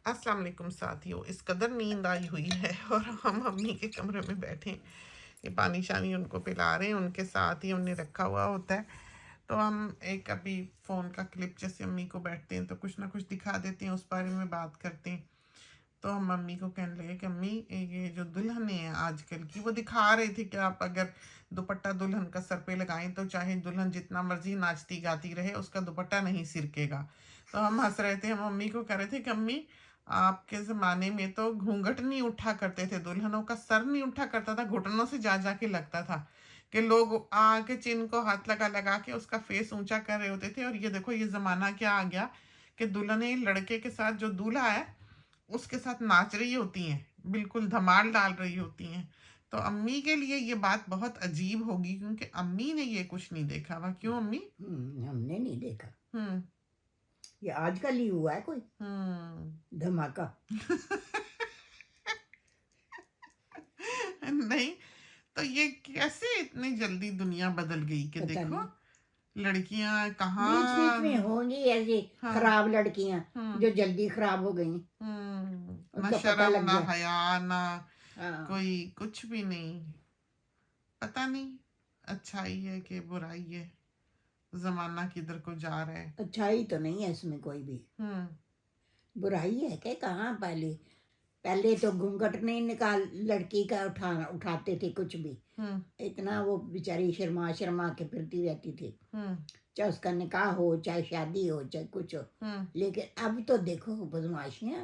अस्सलाम वालेकुम साथियों, इस कदर नींद आई हुई है और हम अम्मी के कमरे में बैठे हैं। ये पानी शानी उनको पिला रहे हैं, उनके साथ ही उन्हें रखा हुआ होता है। तो हम एक अभी फ़ोन का क्लिप जैसे अम्मी को बैठते हैं तो कुछ ना कुछ दिखा देते हैं, उस बारे में बात करते हैं। तो हम मम्मी को कहने लगे कि अम्मी ये जो दुल्हन है आजकल की, वो दिखा रहे थे कि आप अगर दुपट्टा दुल्हन का सर पे लगाएं तो चाहे दुल्हन जितना मर्जी नाचती गाती रहे, उसका दुपट्टा नहीं सिरकेगा। तो हम हंस रहे थे, हम मम्मी को कह रहे थे कि अम्मी आपके ज़माने में तो घूंघट नहीं उठा करते थे, दुल्हनों का सर नहीं उठा करता था, घुटनों से जा जा के लगता था कि लोग आके चिन को हाथ लगा लगा के उसका फेस ऊंचा कर रहे होते थे। और ये देखो ये ज़माना क्या आ गया कि दुल्हने लड़के के साथ जो दूल्हा है उसके साथ नाच रही होती हैं, बिल्कुल धमाल डाल रही होती हैं। तो अम्मी के लिए ये बात बहुत अजीब होगी क्योंकि अम्मी ने ये कुछ नहीं देखा हुआ। क्यों अम्मी? हमने नहीं देखा। हम्म। ये आजकल ही हुआ है कोई हम्म। धमाका। नहीं, तो ये कैसे इतनी जल्दी दुनिया बदल गई कि पता देखो नहीं, लड़कियां बीच बीच कहाँ। में होंगी ऐसी हाँ। खराब लड़कियां हम्म। जो जल्दी खराब हो गई। ना उनका पता शर्म लग ना गया। हया ना हाँ। कोई कुछ भी नहीं। पता नहीं अच्छाई है कि बुराई है, जमाना किधर को जा रहा है। अच्छाई तो नहीं है इसमें कोई भी। हम्म। बुराई है कि कहाँ पहले पहले तो घूंघट नहीं निकाल लड़की का उठाते थे कुछ भी। हम्म। इतना वो बेचारी शर्मा शर्मा के फिरती रहती थी, हम्म। चाहे उसका निकाह हो चाहे शादी हो चाहे कुछ हो। हम्म। लेकिन अब तो देखो बदमाशियां।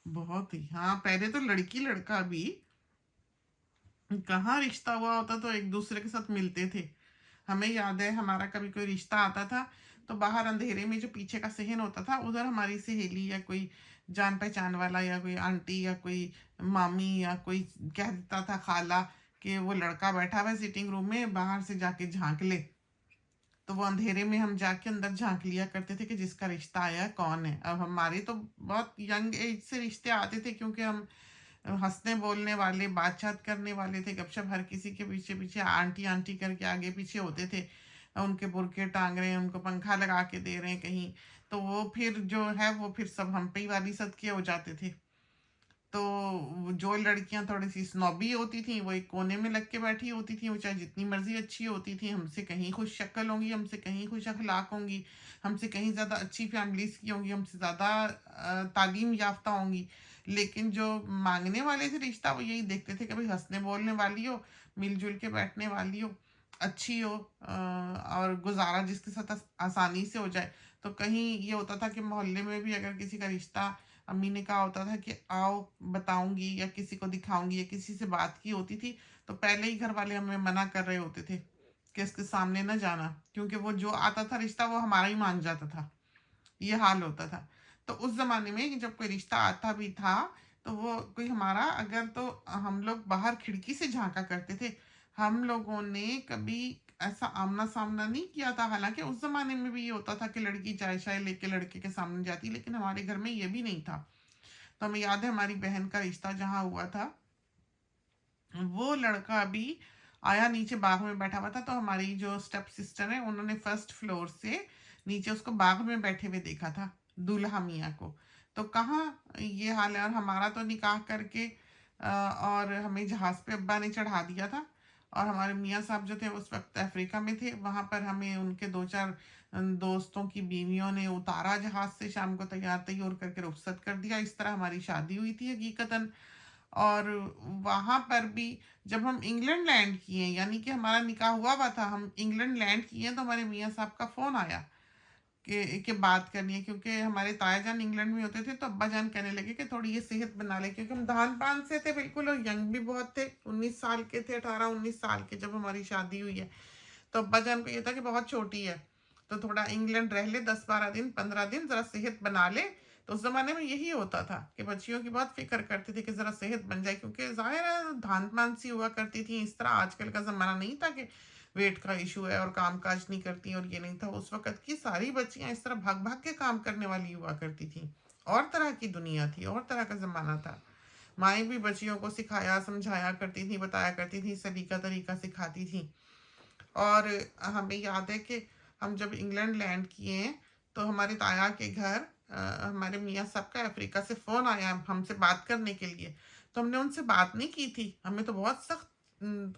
बहुत ही। हाँ, पहले तो लड़की लड़का भी कहाँ रिश्ता हुआ होता तो एक दूसरे के साथ मिलते थे। हमें याद है हमारा कभी कोई रिश्ता आता था तो बाहर अंधेरे में जो पीछे का सहन होता था उधर हमारी सहेली या कोई जान पहचान वाला या कोई आंटी या कोई मामी या कोई कह देता था खाला कि वो लड़का बैठा हुआ है सिटिंग रूम में, बाहर से जाके झांक ले। तो वो अंधेरे में हम जाके अंदर झांक लिया करते थे कि जिसका रिश्ता आया कौन है। अब हमारे तो बहुत यंग एज से रिश्ते आते थे क्योंकि हम हंसने बोलने वाले, बातचीत करने वाले थे, गपशप हर किसी के पीछे पीछे आंटी आंटी करके आगे पीछे होते थे। उनके बुरके टांग रहे हैं, उनको पंखा लगा के दे रहे हैं कहीं। तो वो फिर जो है वो फिर सब हम पे ही वाली सदके हो जाते थे। तो जो लड़कियां थोड़ी सी स्नॉबी होती थी वो एक कोने में लग के बैठी होती थी, वो चाहे जितनी मर्जी अच्छी होती थी, हमसे कहीं खुश शक्ल होंगी, हमसे कहीं खुश अखलाक होंगी, हमसे कहीं ज़्यादा अच्छी फैमिलीज की होंगी, हमसे ज़्यादा तालीम याफ्ता होंगी। लेकिन जो मांगने वाले थे रिश्ता वो यही देखते थे कि भाई हंसने बोलने वाली हो, मिलजुल के बैठने वाली हो, अच्छी हो, और गुजारा जिसके साथ आसानी से हो जाए। तो कहीं ये होता था कि मोहल्ले में भी अगर किसी का रिश्ता, अम्मी ने कहा होता था कि आओ बताऊंगी या किसी को दिखाऊंगी या किसी से बात की होती थी, तो पहले ही घर वाले हमें मना कर रहे होते थे कि इसके सामने ना जाना, क्योंकि वो जो आता था रिश्ता वो हमारा ही मान जाता था। ये हाल होता था। तो उस जमाने में जब कोई रिश्ता आता भी था तो वो कोई हमारा अगर, तो हम लोग बाहर खिड़की से झांका करते थे। हम लोगों ने कभी ऐसा आमना सामना नहीं किया था, हालांकि उस जमाने में भी ये होता था कि लड़की चाय शाय लेके लड़के के सामने जाती, लेकिन हमारे घर में ये भी नहीं था। तो हमें याद है हमारी बहन का रिश्ता जहाँ हुआ था, वो लड़का अभी आया नीचे बाग में बैठा हुआ था, तो हमारी जो स्टेप सिस्टर है उन्होंने फर्स्ट फ्लोर से नीचे उसको बाग में बैठे हुए देखा था, दूल्हा मियाँ को। तो कहाँ ये हाल है। और हमारा तो निकाह करके और हमें जहाज़ पे अब्बा ने चढ़ा दिया था। और हमारे मियाँ साहब जो थे उस वक्त अफ्रीका में थे, वहाँ पर हमें उनके दो चार दोस्तों की बीवियों ने उतारा जहाज़ से, शाम को तैयार तैयार करके रुखसत कर दिया। इस तरह हमारी शादी हुई थी हकीकतन। और वहां पर भी जब हम इंग्लैंड लैंड किए, यानी कि हमारा निकाह हुआ था, हम इंग्लैंड लैंड किए, तो हमारे मियाँ साहब का फोन आया कि बात करनी है, क्योंकि हमारे ताया जान इंग्लैंड में होते थे। तो अब्बा जान कहने लगे कि थोड़ी ये सेहत बना ले, क्योंकि हम धान पान से थे बिल्कुल और यंग भी बहुत थे, 19 साल के थे, 18-19 साल के जब हमारी शादी हुई है। तो अब्बा जान को ये था कि बहुत छोटी है तो थोड़ा इंग्लैंड रह ले, 10-12 दिन 15 दिन, जरा सेहत बना ले। तो उस जमाने में यही होता था कि बच्चियों की बहुत फिक्र करते थे कि जरा सेहत बन जाए, क्योंकि जाहिर है धान पान सी हुआ करती थी। इस तरह आजकल का जमाना नहीं था कि वेट का इशू है और काम काज नहीं करती, और ये नहीं था। उस वक्त की सारी बच्चियां इस तरह भाग भाग के काम करने वाली हुआ करती थी। और तरह की दुनिया थी, और तरह का जमाना था। माएँ भी बच्चियों को सिखाया समझाया करती थी, बताया करती थी, सलीका तरीका सिखाती थी। और हमें याद है कि हम जब इंग्लैंड लैंड किए हैं तो हमारे ताया के घर हमारे मियाँ साहब का अफ्रीका से फ़ोन आया हमसे बात करने के लिए। तो हमने उनसे बात नहीं की थी। हमें तो बहुत सख्त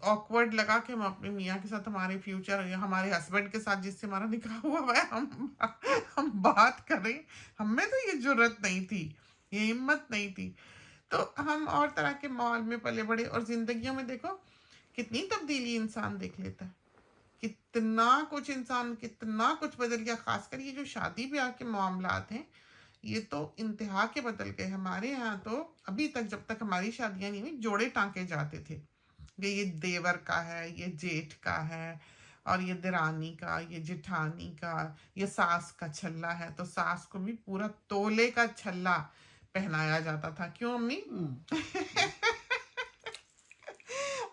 ऑकवर्ड लगा कि हम अपने मियाँ के साथ, हमारे फ्यूचर या हमारे हस्बैंड के साथ जिससे हमारा निकाह हुआ है, हम बात करें। हमें तो ये ज़रूरत नहीं थी, ये हिम्मत नहीं थी। तो हम और तरह के माहौल में पले बड़े, और ज़िंदगियों में देखो कितनी तब्दीली इंसान देख लेता है। कितना कुछ इंसान, कितना कुछ बदल गया। खासकर ये जो शादी ब्याह के मामलात हैं, ये तो इंतहा के बदल गए। हमारे यहाँ तो अभी तक, जब तक हमारी शादियां नहीं हुई, जोड़े टांके जाते थे कि ये देवर का है, ये जेठ का है, और ये दिरानी का, ये जेठानी का, ये सास का छल्ला है, तो सास को भी पूरा तोले का छल्ला पहनाया जाता था। क्यों अम्मी?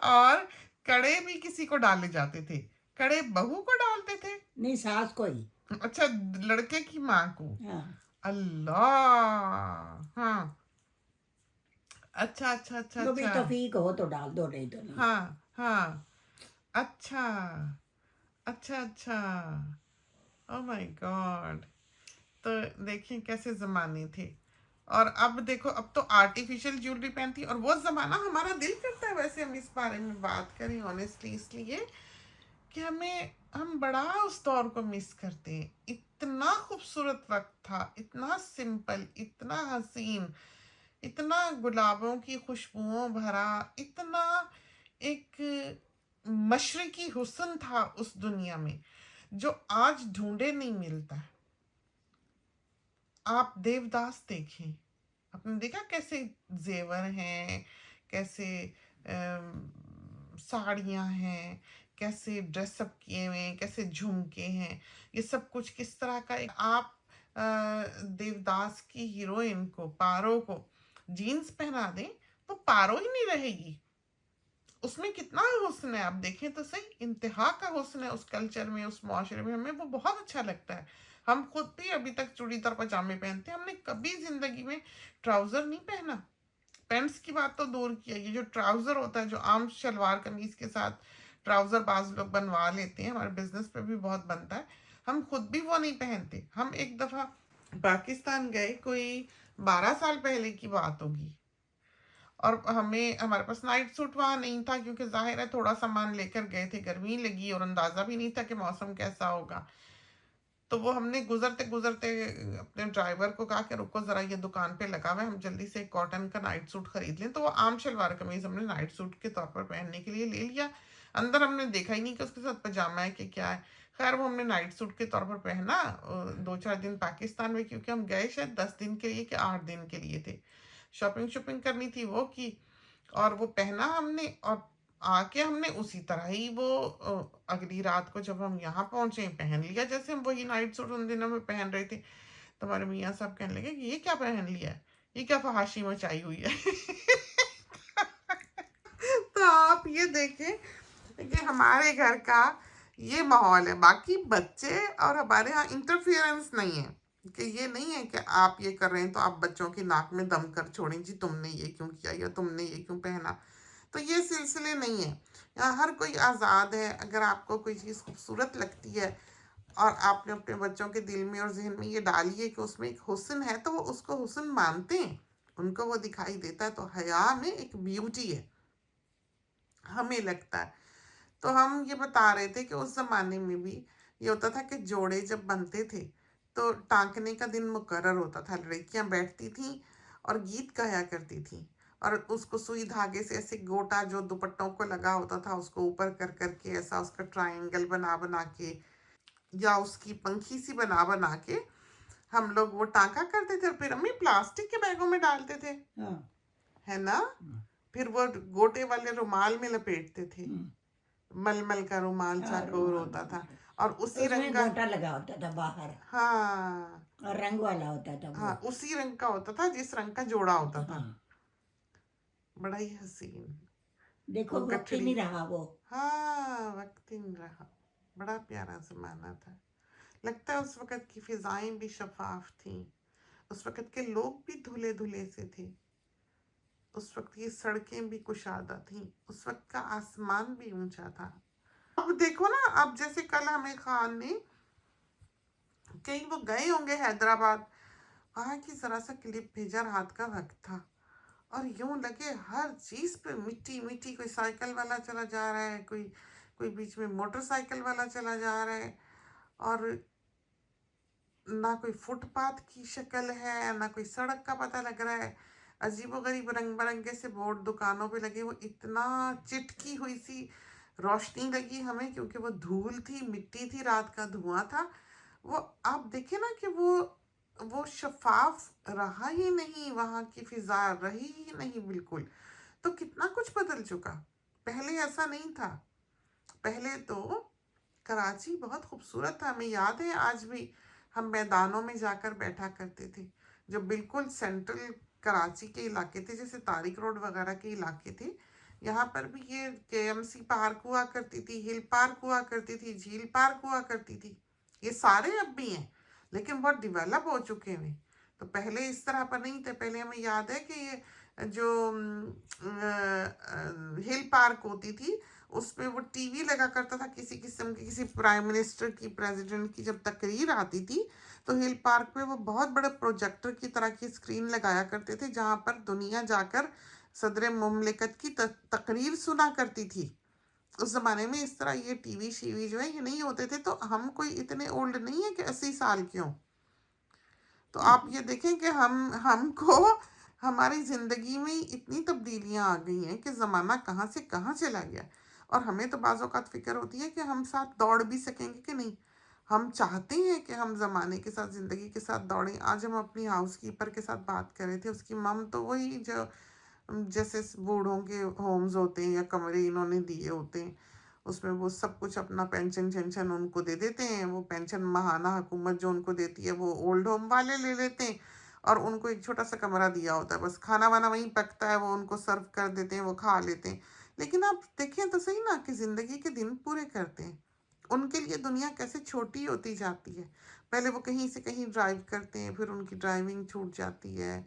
और कड़े भी किसी को डाले जाते थे। कड़े बहू को डालते थे। नहीं, सास को ही। अच्छा, लड़के की माँ को। हाँ। अल्लाह। हाँ, अच्छा अच्छा अच्छा वो भी अच्छा। तौफीक हो तो डाल दो, नहीं तो नहीं। हाँ हाँ। अच्छा अच्छा अच्छा। Oh my God. तो देखिए कैसे जमाने थे। और अब देखो, अब तो आर्टिफिशियल ज्वेलरी पहनती, और वो जमाना हमारा दिल करता है वैसे हम इस बारे में बात करें ऑनेस्टली, इसलिए कि हम बड़ा उस दौर को मिस करते हैं। इतना खूबसूरत वक्त था, इतना सिंपल, इतना हसीन, इतना गुलाबों की खुशबुओं भरा, इतना एक मशरकी हुस्न था उस दुनिया में, जो आज ढूंढे नहीं मिलता है। आप देवदास देखें, आपने देखा कैसे जेवर हैं, कैसे साड़ियाँ हैं, कैसे ड्रेसअप किए हुए हैं, कैसे झुमके हैं, ये सब कुछ किस तरह का। एक आप देवदास की हीरोइन को, पारो को जीन्स पहना दें तो पारो ही नहीं रहेगी। उसमें कितना हुस्न है, आप देखें तो सही, इंतहा का हुस्न है उस कल्चर में, उस माशरे में। हमें वो बहुत अच्छा लगता है। हम खुद भी अभी तक चूड़ीदार पजामे पहनते हैं। हमने कभी जिंदगी में ट्राउजर नहीं पहना। पैंट्स की बात तो दूर की है, ये जो ट्राउजर होता है, जो आम शलवार कमीज के साथ ट्राउजर बाज लोग बनवा लेते हैं, हमारे बिजनेस पे भी बहुत बनता है, हम खुद भी वो नहीं पहनते। हम एक दफा पाकिस्तान गए, कोई 12 साल पहले की बात होगी, और हमारे पास नाइट सूट वहाँ नहीं था, क्योंकि जाहिर है थोड़ा सामान लेकर गए थे, गर्मी लगी और अंदाजा भी नहीं था कि मौसम कैसा होगा। तो वो हमने गुजरते गुजरते अपने ड्राइवर को कहा कि रुको जरा, ये दुकान पे लगा हुआ है, हम जल्दी से एक कॉटन का नाइट सूट खरीद लें। तो वो आम शलवार कमीज हमने नाइट सूट के तौर पर पहनने के लिए ले लिया। अंदर हमने देखा ही नहीं कि उसके साथ पजामा है कि क्या है। खैर वो हमने नाइट सूट के तौर पर पहना 2-4 दिन पाकिस्तान में, क्योंकि हम गए शायद 10 दिन के लिए कि 8 दिन के लिए थे। शॉपिंग शॉपिंग करनी थी, वो की, और वो पहना हमने, और आके हमने उसी तरह ही वो अगली रात को जब हम यहाँ पहुंचे पहन लिया, जैसे हम वही नाइट सूट उन दिनों में पहन रहे थे। तो हमारे मियाँ साहब कहने लगे कि ये क्या पहन लिया है, ये क्या फहाशी मचाई हुई है। तो आप ये देखें कि हमारे घर का ये माहौल है। बाकी बच्चे और हमारे यहाँ इंटरफियरेंस नहीं है, कि ये नहीं है कि आप ये कर रहे हैं तो आप बच्चों की नाक में दम कर छोड़ें, जी तुमने ये क्यों किया या तुमने ये क्यों पहना। तो ये सिलसिले नहीं है। यहाँ हर कोई आज़ाद है। अगर आपको कोई चीज़ खूबसूरत लगती है और आपने अपने बच्चों के दिल में और जहन में ये डाली है कि उसमें एक हुस्न है, तो वो उसको हुस्न मानते हैं, उनको वो दिखाई देता है। तो हया में एक ब्यूटी है, हमें लगता है। तो हम ये बता रहे थे कि उस ज़माने में भी ये होता था कि जोड़े जब बनते थे तो टाँकने का दिन मुकर्रर होता था। लड़कियां बैठती थीं और गीत गाया करती थीं, और उसको सुई धागे से ऐसे गोटा जो दुपट्टों को लगा होता था उसको ऊपर कर करके ऐसा उसका ट्रायंगल बना बना के, या उसकी पंखी सी बना बना के हम लोग वो टाँका करते थे, और फिर अम्मी प्लास्टिक के बैगों में डालते थे, हाँ। है ना। फिर वो गोटे वाले रुमाल में लपेटते थे, मलमल का रुमाल हाँ, चाकोर रुमाल होता था, में और उसी रंग उसमें का। गोटा लगा होता था बाहर, हाँ और रंग वाला होता था हाँ, वो। उसी रंग का होता था जिस रंग का जोड़ा होता था। हाँ, बड़ा ही हसीन देखो वो वक्त ही गठड़ी। नहीं रहा वो। हाँ, वक्त ही नहीं रहा। बड़ा प्यारा जमाना था। लगता है उस वक्त की फिजाएं भी शफाफ थीं, उस वक्त के लोग भी धुले धुले से थे, उस वक्त की सड़कें भी कुशादा थीं, उस वक्त का आसमान भी ऊंचा था। अब देखो ना, अब जैसे कल हमें खान ने कहीं वो गए होंगे हैदराबाद, वहाँ की ज़रा सा क्लिप भेजा, रात का वक्त था, और यूं लगे हर चीज़ पे मिट्टी मिट्टी। कोई साइकिल वाला चला जा रहा है, कोई कोई बीच में मोटरसाइकिल वाला चला जा रहा है, और ना कोई फुटपाथ की शक्ल है, ना कोई सड़क का पता लग रहा है। अजीबोगरीब रंग बिरंगे से बोर्ड दुकानों पे लगे, वो इतना चिटकी हुई सी रोशनी लगी हमें, क्योंकि वो धूल थी, मिट्टी थी, रात का धुआं था। वो आप देखे ना कि वो शफाफ रहा ही नहीं, वहाँ की फिजा रही ही नहीं बिल्कुल। तो कितना कुछ बदल चुका, पहले ऐसा नहीं था। पहले तो कराची बहुत खूबसूरत था, हमें याद है आज भी, हम मैदानों में जाकर बैठा करते थे, जो बिल्कुल सेंट्रल कराची के इलाके थे, जैसे तारिक रोड वगैरह के इलाके थे। यहाँ पर भी ये केएमसी पार्क हुआ करती थी, हिल पार्क हुआ करती थी, झील पार्क हुआ करती थी। ये सारे अब भी हैं, लेकिन बहुत डिवेलप हो चुके हैं। तो पहले इस तरह पर नहीं थे। पहले हमें याद है कि ये जो हिल पार्क होती थी, उसमें वो टीवी लगा करता था किसी किस्म की, किसी प्राइम मिनिस्टर की, प्रेसिडेंट की जब तकरीर आती थी, तो हिल पार्क में वो बहुत बड़े प्रोजेक्टर की तरह की स्क्रीन लगाया करते थे, जहाँ पर दुनिया जाकर सदर मुमलिकत की तकरीर सुना करती थी। उस ज़माने में इस तरह ये टीवी शीवी जो है ये नहीं होते थे। तो हम कोई इतने ओल्ड नहीं है कि 80 साल के हों। तो आप ये देखें कि हमको हमारी ज़िंदगी में इतनी तब्दीलियां आ गई हैं कि ज़माना कहाँ से कहाँ चला गया। और हमें तो बाज़ औक़ात फ़िक्र होती है कि हम साथ दौड़ भी सकेंगे कि नहीं। हम चाहते हैं कि हम ज़माने के साथ, ज़िंदगी के साथ दौड़ें। आज हम अपनी हाउस कीपर के साथ बात कर रहे थे, उसकी मम तो वही जो जैसे बूढ़ों के होम्स होते हैं या कमरे इन्होंने दिए होते हैं, उसमें वो सब कुछ अपना पेंशन शेंशन उनको दे देते हैं। वो पेंशन माहाना हुकूमत जो उनको देती है वो ओल्ड होम वाले ले लेते हैं, और उनको एक छोटा सा कमरा दिया होता है, बस खाना वाना वहीं पकता है, वो उनको सर्व कर देते हैं, वो खा लेते हैं। लेकिन आप देखें तो सही ना कि ज़िंदगी के दिन पूरे करते हैं। उनके लिए दुनिया कैसे छोटी होती जाती है। पहले वो कहीं से कहीं ड्राइव करते हैं, फिर उनकी ड्राइविंग छूट जाती है,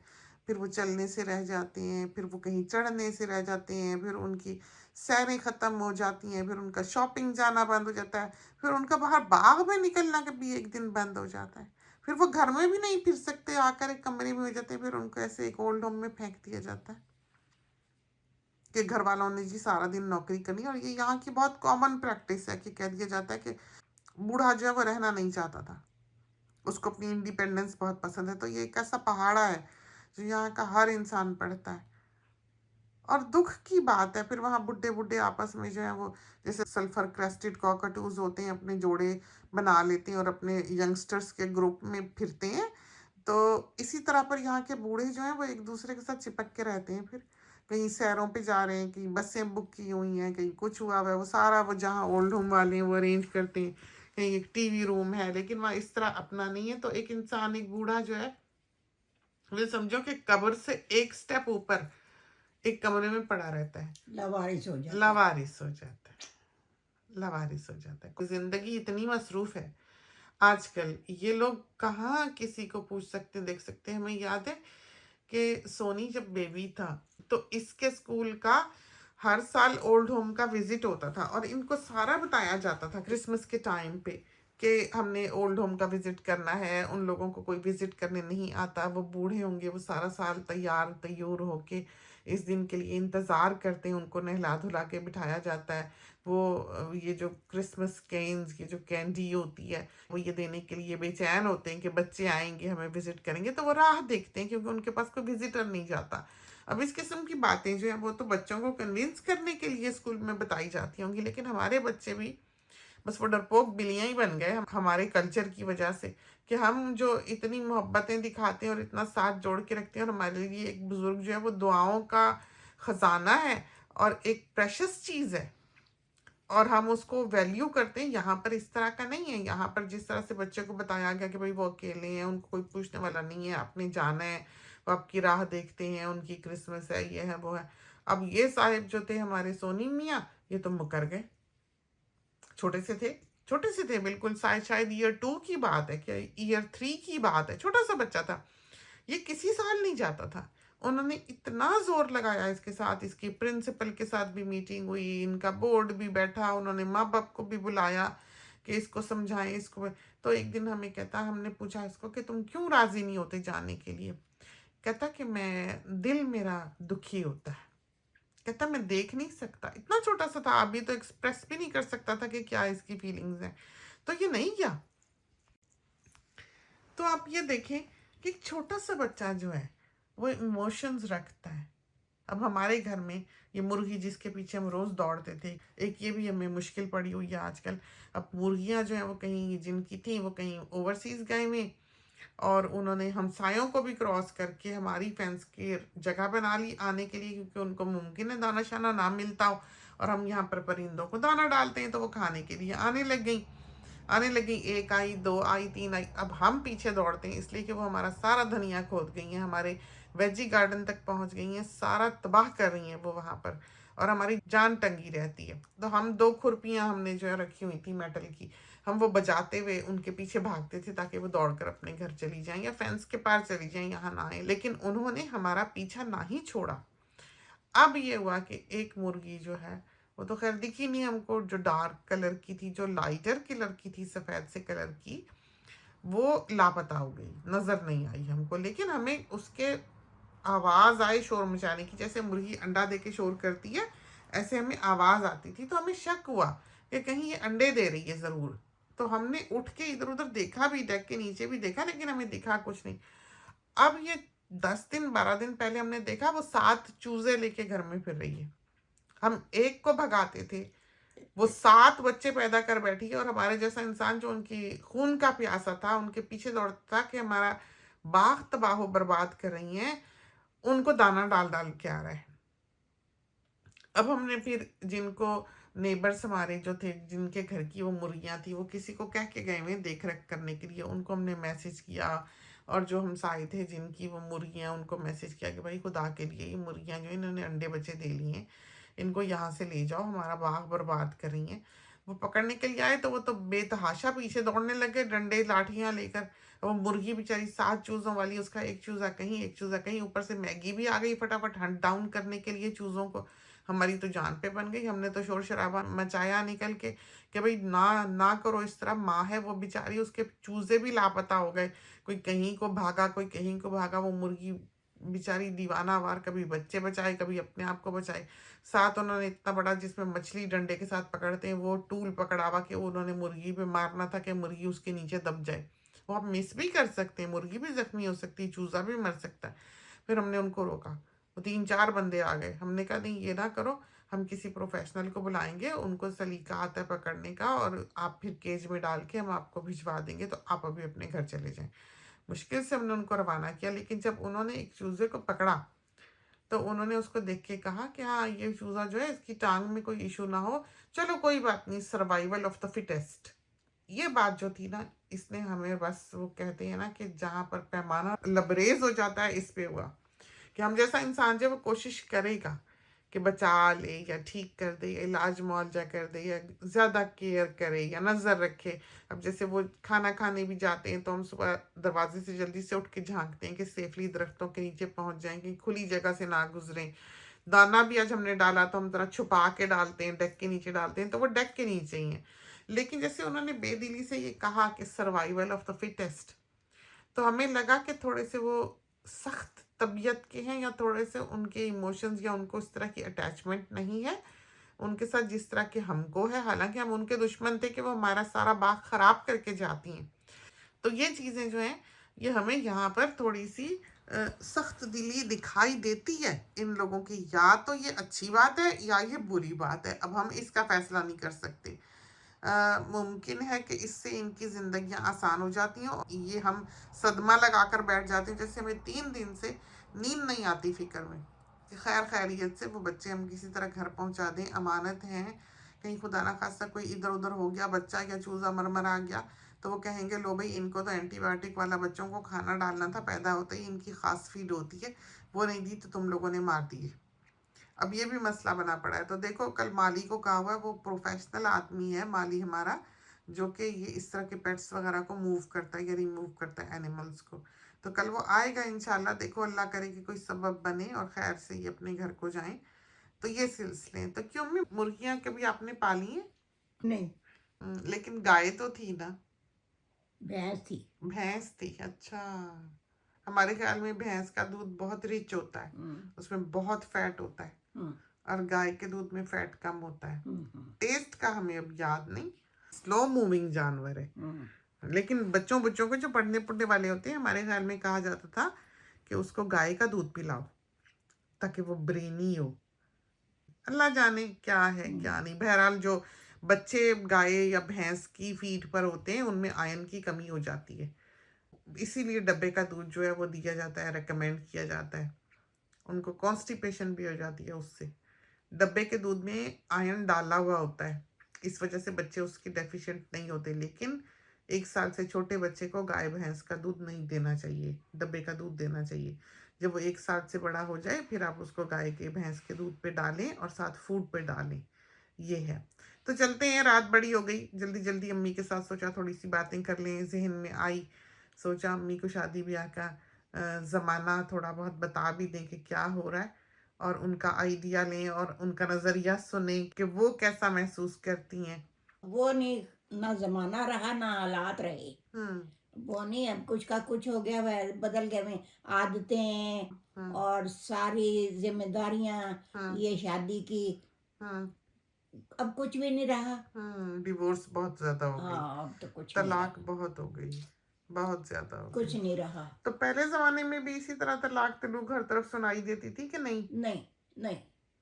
फिर वो चलने से रह जाते हैं, फिर वो कहीं चढ़ने से रह जाते हैं, फिर उनकी सैरें ख़त्म हो जाती हैं, फिर उनका शॉपिंग जाना बंद हो जाता है, फिर उनका बाहर बाग में निकलना कभी एक दिन बंद हो जाता है, फिर वो घर में भी नहीं फिर सकते, आकर एक कमरे में हो जाते हैं, फिर उनको ऐसे एक ओल्ड होम में फेंक दिया जाता है कि घर वालों ने जी सारा दिन नौकरी करनी। और ये यहाँ की बहुत कॉमन प्रैक्टिस है कि कह दिया जाता है कि बूढ़ा जो है वो रहना नहीं चाहता था, उसको अपनी इंडिपेंडेंस बहुत पसंद है। तो ये एक ऐसा पहाड़ा है जो यहाँ का हर इंसान पढ़ता है, और दुख की बात है। फिर वहाँ बुड्ढे बुड्ढे आपस में जो है वो जैसे सल्फर क्रेस्टेड कॉकटूज होते हैं, अपने जोड़े बना लेते हैं और अपने यंगस्टर्स के ग्रुप में फिरते हैं। तो इसी तरह पर यहाँ के बूढ़े जो हैं वो एक दूसरे के साथ चिपक के रहते हैं। फिर कहीं सैरों पे जा रहे हैं, कहीं बसें बुक की हुई हैं, कहीं कुछ हुआ हुआ है, वो सारा वो जहाँ ओल्ड होम वाले हैं वो अरेंज करते हैं। कहीं एक टीवी रूम है, लेकिन वहाँ इस तरह अपना नहीं है। तो एक इंसान, एक बूढ़ा जो है, वो समझो कि कब्र से एक स्टेप ऊपर एक कमरे में पड़ा रहता है, लवारिस हो जाता है। लावारिस हो जाता है, लावारिस हो जाता है। जिंदगी इतनी मसरूफ है आजकल, ये लोग कहाँ किसी को पूछ सकते, देख सकते हैं। हमें याद है कि सोनी जब बेबी था तो इसके स्कूल का हर साल ओल्ड होम का विजिट होता था, और इनको सारा बताया जाता था क्रिसमस के टाइम पे कि हमने ओल्ड होम का विजिट करना है। उन लोगों को कोई विजिट करने नहीं आता, वो बूढ़े होंगे, वो सारा साल तैयार तैयार होके इस दिन के लिए इंतज़ार करते हैं। उनको नहला धुला के बिठाया जाता है। वो ये जो क्रिसमस कैंस, ये जो कैंडी होती है, वो ये देने के लिए बेचैन होते हैं कि बच्चे आएंगे, हमें विजिट करेंगे। तो वो राह देखते हैं, क्योंकि उनके पास कोई विजिटर नहीं जाता। अब इस किस्म की बातें जो है वो तो बच्चों को कन्विंस करने के लिए स्कूल में बताई जाती होंगी, लेकिन हमारे बच्चे भी बस वो डरपोक बिल्लियाँ ही बन गए हमारे कल्चर की वजह से, कि हम जो इतनी मोहब्बतें दिखाते हैं और इतना साथ जोड़ के रखते हैं, और हमारे लिए एक बुजुर्ग जो है वो दुआओं का ख़जाना है और एक प्रेशस चीज़ है, और हम उसको वैल्यू करते हैं। यहाँ पर इस तरह का नहीं है। यहाँ पर जिस तरह से बच्चे को बताया गया कि भाई वो अकेले हैं, उनको कोई पूछने वाला नहीं है, आपने जाना है, वो आपकी राह देखते हैं, उनकी क्रिसमस है, ये है वो है। अब ये साहिब जो थे हमारे सोनी मियाँ, ये तो मुकर गए। छोटे से थे, छोटे से थे बिल्कुल, शायद ईयर 2 की बात है, क्या ईयर 3 की बात है, छोटा सा बच्चा था, ये किसी साल नहीं जाता था। उन्होंने इतना जोर लगाया इसके साथ, इसकी प्रिंसिपल के साथ भी मीटिंग हुई, इनका बोर्ड भी बैठा, उन्होंने माँ बाप को भी बुलाया कि इसको समझाएं इसको। तो एक दिन हमें कहता, हमने पूछा इसको कि तुम क्यों राजी नहीं होते जाने के लिए? कहता कि मैं, दिल मेरा दुखी होता है। कहता मैं देख नहीं सकता। इतना छोटा सा था, अभी तो एक्सप्रेस भी नहीं कर सकता था कि क्या इसकी फीलिंग्स हैं। तो ये नहीं किया। तो आप ये देखें कि एक छोटा सा बच्चा जो है वो इमोशंस रखता है। अब हमारे घर में ये मुर्गी जिसके पीछे हम रोज दौड़ते थे, एक ये भी हमें मुश्किल पड़ी हुई है आजकल। अब मुर्गियां जो है वो कहीं, जिनकी थी वो कहीं ओवरसीज गए हुए, और उन्होंने हमसायों को भी क्रॉस करके हमारी फेंस की जगह बना ली आने के लिए, क्योंकि उनको मुमकिन है दाना शाना ना मिलता हो, और हम यहाँ पर परिंदों को दाना डालते हैं तो वो खाने के लिए आने लग गई। एक आई, दो आई, तीन आई। अब हम पीछे दौड़ते हैं इसलिए कि वो हमारा सारा धनिया खोद गई हैं, हमारे वेजी गार्डन तक पहुंच गई हैं, सारा तबाह कर रही हैं वो वहां पर, और हमारी जान टंगी रहती है। तो हम 2 खुरपियां हमने जो है रखी हुई थी मेटल की, हम वो बजाते हुए उनके पीछे भागते थे ताकि वो दौड़कर अपने घर चली जाएं या फेंस के पार चली जाएं, यहाँ ना आए। लेकिन उन्होंने हमारा पीछा ना ही छोड़ा। अब ये हुआ कि एक मुर्गी जो है वो तो खैर दिखी नहीं हमको, जो डार्क कलर की थी, जो लाइटर कलर की थी, सफेद से कलर की, वो लापता हो गई, नजर नहीं आई हमको। लेकिन हमें उसके आवाज आई शोर मचाने की, जैसे मुर्गी अंडा दे के शोर करती है ऐसे हमें आवाज आती थी। तो हमें शक हुआ कि कहीं ये अंडे दे रही है जरूर। तो हमने उठ के इधर उधर देखा भी, डेक के नीचे भी देखा, लेकिन हमें दिखा कुछ नहीं। अब ये 10 दिन 12 दिन पहले हमने देखा वो 7 चूजे लेके घर में फिर रही है। हम एक को भगाते थे, वो 7 बच्चे पैदा कर बैठी है, और हमारे जैसा इंसान जो उनकी खून का प्यासा था उनके पीछे दौड़ता था कि हमारा बाग तबाह बर्बाद कर रही हैं, उनको दाना डाल डाल के आ रहा है। अब हमने फिर जिनको नेबर्स हमारे जो थे, जिनके घर की वो मुर्गियां थी, वो किसी को कह के गए हुए देख रेख करने के लिए, उनको हमने मैसेज किया। और जो हमसाए थे जिनकी वो मुर्गियां, उनको मैसेज किया कि भाई खुदा के लिए ये मुर्गियां जो इन्होंने अंडे बच्चे दे लिए हैं, इनको यहाँ से ले जाओ, हमारा बाग बर्बाद कर रही हैं। वो पकड़ने के लिए आए तो वो तो बेतहाशा पीछे दौड़ने लगे डंडे लाठियां लेकर। वो मुर्गी बेचारी 7 चूजों वाली, उसका एक चूजा कहीं एक चूजा कहीं, ऊपर से मैगी भी आ गई फटाफट हंट डाउन करने के लिए चूजों को। हमारी तो जान पे बन गई। हमने तो शोर शराबा मचाया निकल के कि भाई ना ना करो इस तरह। माँ है वो बेचारी, उसके चूजे भी लापता हो गए, कोई कहीं को भागा कोई कहीं को भागा। वो मुर्गी बेचारी दीवाना वार, कभी बच्चे बचाए कभी अपने आप को बचाए। साथ उन्होंने इतना बड़ा, जिसमें मछली डंडे के साथ पकड़ते हैं, वो टूल पकड़ावा के उन्होंने मुर्गी पे मारना था कि मुर्गी उसके नीचे दब जाए। वो आप मिस भी कर सकते हैं, मुर्गी भी जख्मी हो सकती है, चूजा भी मर सकता है। फिर हमने उनको रोका, वो 3-4 बंदे आ गए। हमने कहा नहीं ये ना करो, हम किसी प्रोफेशनल को बुलाएंगे, उनको सलीका आता है पकड़ने का, और आप फिर केज में डाल के हम आपको भिजवा देंगे, तो आप अभी अपने घर चले जाएं। मुश्किल से हमने उनको रवाना किया, लेकिन जब उन्होंने एक चूजे को पकड़ा तो उन्होंने उसको देख के कहा कि हाँ ये चूजा जो है इसकी टांग में कोई इशू ना हो, चलो कोई बात नहीं, सर्वाइवल ऑफ द फिटेस्ट। ये बात जो थी ना, इसने हमें, बस वो कहते हैं ना कि जहां पर पैमाना लबरेज हो जाता है, इस पे हुआ कि हम जैसा इंसान जो वो कोशिश करेगा कि बचा ले या ठीक कर दे या इलाज मुआवजा कर दे या ज़्यादा केयर करे या नज़र रखे। अब जैसे वो खाना खाने भी जाते हैं तो हम सुबह दरवाजे से जल्दी से उठ के झांकते हैं कि सेफली दरख्तों के नीचे पहुंच जाएंगे, खुली जगह से ना गुजरें। दाना भी आज हमने डाला तो हम जरा छुपा के डालते हैं, डेक के नीचे डालते हैं, तो वो डेक के नीचे ही है। लेकिन जैसे उन्होंने बेदिली से ये कहा कि सर्वाइवल ऑफ द फिटेस्ट, तो हमें लगा कि थोड़े से वो सख्त तबीयत के हैं, या थोड़े से उनके इमोशंस या उनको इस तरह की अटैचमेंट नहीं है उनके साथ जिस तरह के हमको है। हालांकि हम उनके दुश्मन थे कि वो हमारा सारा बाग खराब करके जाती हैं। तो ये चीज़ें जो हैं ये हमें यहाँ पर थोड़ी सी सख्त दिली दिखाई देती है इन लोगों की। या तो ये अच्छी बात है या ये बुरी बात है, अब हम इसका फैसला नहीं कर सकते। मुमकिन है कि इससे इनकी ज़िंदगियां आसान हो जाती हैं, ये हम सदमा लगाकर बैठ जाते हैं। जैसे हमें 3 दिन से नींद नहीं आती फिक्र में कि खैर खैरियत से वो बच्चे हम किसी तरह घर पहुंचा दें, अमानत हैं। कहीं खुदा ना खास्ता कोई इधर उधर हो गया बच्चा या चूज़ा मर आ गया तो वो कहेंगे लो भाई इनको तो एंटीबायोटिक वाला बच्चों को खाना डालना था, पैदा होते ही इनकी खास फीड होती है, वो नहीं दी तो तुम लोगों ने मार दिए। अब ये भी मसला बना पड़ा है। तो देखो कल माली को कहा हुआ है, वो प्रोफेशनल आदमी है माली हमारा, जो कि ये इस तरह के पेट्स वगैरह को मूव करता है या रिमूव करता है एनिमल्स को। तो कल वो आएगा इंशाल्लाह। देखो अल्लाह करे कि कोई सबब बने और खैर से ये अपने घर को जाएं। तो ये सिलसिले हैं। तो क्यों, मम्मी मुर्गियां कभी आपने पाली हैं? नहीं, लेकिन गाय तो थी ना, भैंस थी। भैंस थी। अच्छा, हमारे ख्याल में भैंस का दूध बहुत रिच होता है, हम्म, उसमें बहुत फैट होता है, हम्म, और गाय के दूध में फैट कम होता है। हम्म, टेस्ट का हमें अब याद नहीं। स्लो मूविंग जानवर है, लेकिन बच्चों बच्चों को जो पढ़ने पढ़ने वाले होते हैं, हमारे ख्याल में कहा जाता था कि उसको गाय का दूध पिलाओ ताकि वो ब्रेनी हो। अल्लाह जाने क्या है क्या नहीं। बहरहाल जो बच्चे गाय या भैंस की फीड पर होते हैं उनमें आयरन की कमी हो जाती है, इसीलिए डब्बे का दूध जो है वो दिया जाता है, रेकमेंड किया जाता है। उनको कॉन्स्टिपेशन भी हो जाती है उससे। डब्बे के दूध में आयरन डाला हुआ होता है, इस वजह से बच्चे उसकी डेफिशिएंट नहीं होते। लेकिन 1 साल से छोटे बच्चे को गाय भैंस का दूध नहीं देना चाहिए, डब्बे का दूध देना चाहिए। जब वो 1 साल से बड़ा हो जाए फिर आप उसको गाय के भैंस के दूध पे डालें और साथ फूड पे डालें। ये है। तो चलते हैं, रात बड़ी हो गई, जल्दी जल्दी अम्मी के साथ सोचा थोड़ी सी बातें कर लें, जहन में आई। सोचा अम्मी को शादी ब्याह का ज़माना थोड़ा बहुत बता भी दें कि क्या हो रहा है, और उनका आइडिया लें और उनका नज़रिया सुने कि वो कैसा महसूस करती हैं। वो नहीं, ना जमाना रहा ना हालात रहे। हम्म। वो नहीं, अब कुछ का कुछ हो गया, वह बदल गए में आदतें हम्म। और सारी जिम्मेदारियां, हम्म। ये शादी की, हम्म। अब कुछ भी नहीं रहा। डिवोर्स बहुत ज्यादा हो गई, हाँ, अब तो कुछ नहीं तलाक रहा, बहुत हो गई, बहुत ज्यादा हो कुछ गई। नहीं रहा। तो पहले जमाने में भी इसी तरह तलाक तलूक हर तरफ सुनाई देती थी कि नहीं? नहीं, नहीं,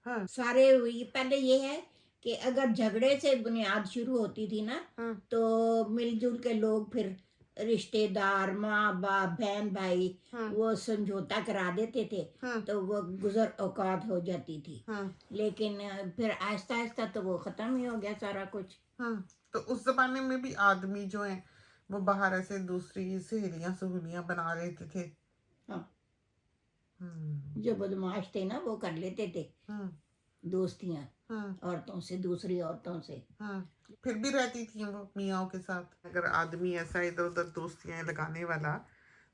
हाँ। सारे पहले ये है कि अगर झगड़े से बुनियाद शुरू होती थी ना, हम्म। तो मिलजुल के लोग, फिर रिश्तेदार, माँ बाप, बहन भाई, हम्म। वो समझौता करा देते थे, हम्म। तो वो गुजर औकात हो जाती थी। लेकिन फिर आहिस्ता आहिस्ता तो वो खत्म ही हो गया सारा कुछ। तो उस जमाने में भी आदमी जो है वो बाहर ऐसे दूसरी सहेलियां सहेलियां बना लेते थे। हाँ, हम्म। जो बदमाश थे ना वो कर लेते थे हम्म। दोस्तियां हम्म। औरतों से, दूसरी औरतों से। फिर भी रहती थी वो मियाँओं के साथ। अगर आदमी ऐसा इधर उधर दोस्तियां लगाने वाला,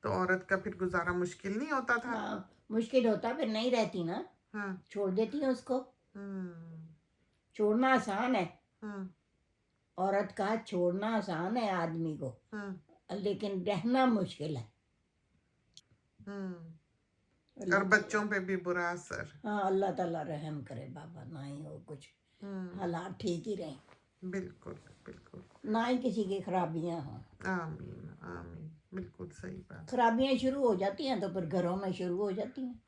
तो औरत का फिर गुजारा मुश्किल नहीं होता था। हाँ, मुश्किल होता, फिर नहीं रहती ना, हाँ। छोड़ देती है उसको। हम्म। छोड़ना आसान है, हम्म। औरत का छोड़ना आसान है आदमी को, लेकिन रहना मुश्किल है। और अल्लाह बच्चों पे भी बुरा असर। हाँ, अल्लाह ताला रहम करे बाबा, ना ही हो कुछ, हालात ठीक ही रहे, बिल्कुल बिल्कुल। ना ही किसी की खराबियां हों। आमीन आमीन, बिल्कुल सही बात। खराबियां शुरू हो जाती हैं तो फिर घरों में शुरू हो जाती हैं।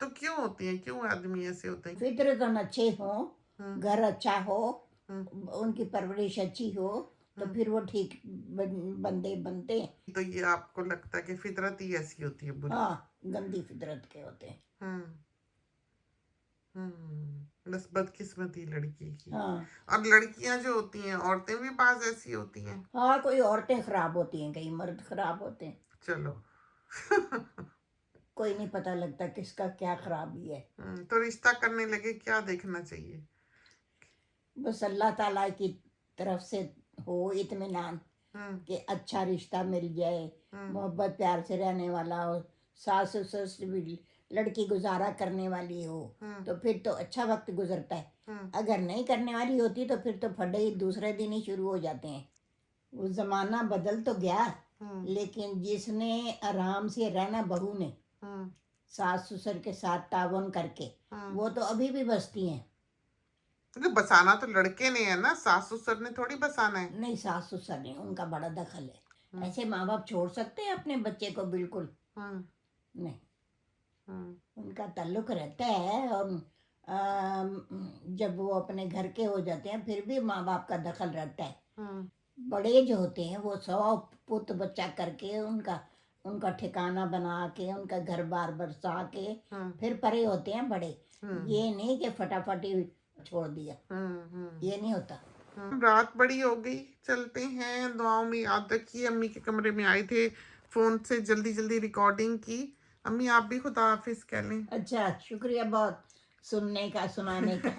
तो क्यों होती हैं, क्यों आदमी ऐसे होते हैं? फितरतन अच्छे हों, घर अच्छा हो, उनकी परवरिश अच्छी हो, तो फिर वो ठीक बंदे बनते हैं। तो ये आपको लगता है कि फितरत ही ऐसी होती है, बुरी? हाँ, गंदी फितरत के होते हैं। बस बदकिस्मती लड़की की। हाँ, और लड़कियां जो होती हैं, औरतें भी बाज ऐसी होती हैं। हाँ, कोई औरतें खराब होती हैं, कई मर्द खराब होते हैं। चलो। कोई नहीं पता लगता किसका क्या खराबी है। तो रिश्ता करने लगे क्या देखना चाहिए? बस अल्लाह ताला की तरफ से हो इत्मीनान, कि अच्छा रिश्ता मिल जाए, मोहब्बत प्यार से रहने वाला हो, सास ससुर से भी लड़की गुजारा करने वाली हो, तो फिर तो अच्छा वक्त गुजरता है। अगर नहीं करने वाली होती तो फिर तो फड्डे ही दूसरे दिन ही शुरू हो जाते हैं। वो जमाना बदल तो गया, लेकिन जिसने आराम से रहना, बहू ने सास ससुर के साथ तावन करके, वो तो अभी भी बसती हैं। तो बसाना तो लड़के ने है ना, सास ससुर ने थोड़ी बसाना है। नहीं, सास ससुर ने, उनका बड़ा दखल है। ऐसे माँ बाप छोड़ सकते हैं अपने बच्चे को? बिल्कुल नहीं, उनका ताल्लुक रहता है। और जब वो अपने घर के हो जाते हैं फिर भी माँ बाप का दखल रहता है। बड़े जो होते हैं वो 100 पुत बच्चा करके, उनका ठिकाना बना के, उनका घर बार बरसा के फिर परे होते हैं बड़े। ये नहीं कि फटाफट ही छोड़ दिया, ये नहीं होता। रात बड़ी हो गई, चलते हैं। दुआओं में याद रखिए। अम्मी के कमरे में आए थे, फोन से जल्दी जल्दी रिकॉर्डिंग की। अम्मी आप भी खुदा हाफिज कह लें। अच्छा, शुक्रिया बहुत सुनने का, सुनाने का।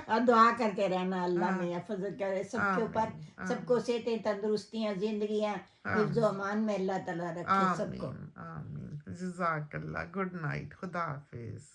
और दुआ करते रहना, अल्लाह में हिफाजत करे सबके ऊपर, सबको सेहतें, तंदुरुस्तियां, जिंदगियां, हिफ्ज़ो अमान में अल्लाह ताला रखे सबको। आमीन आमीन। जज़ाकल्लाह। गुड नाइट, खुदा हाफिज।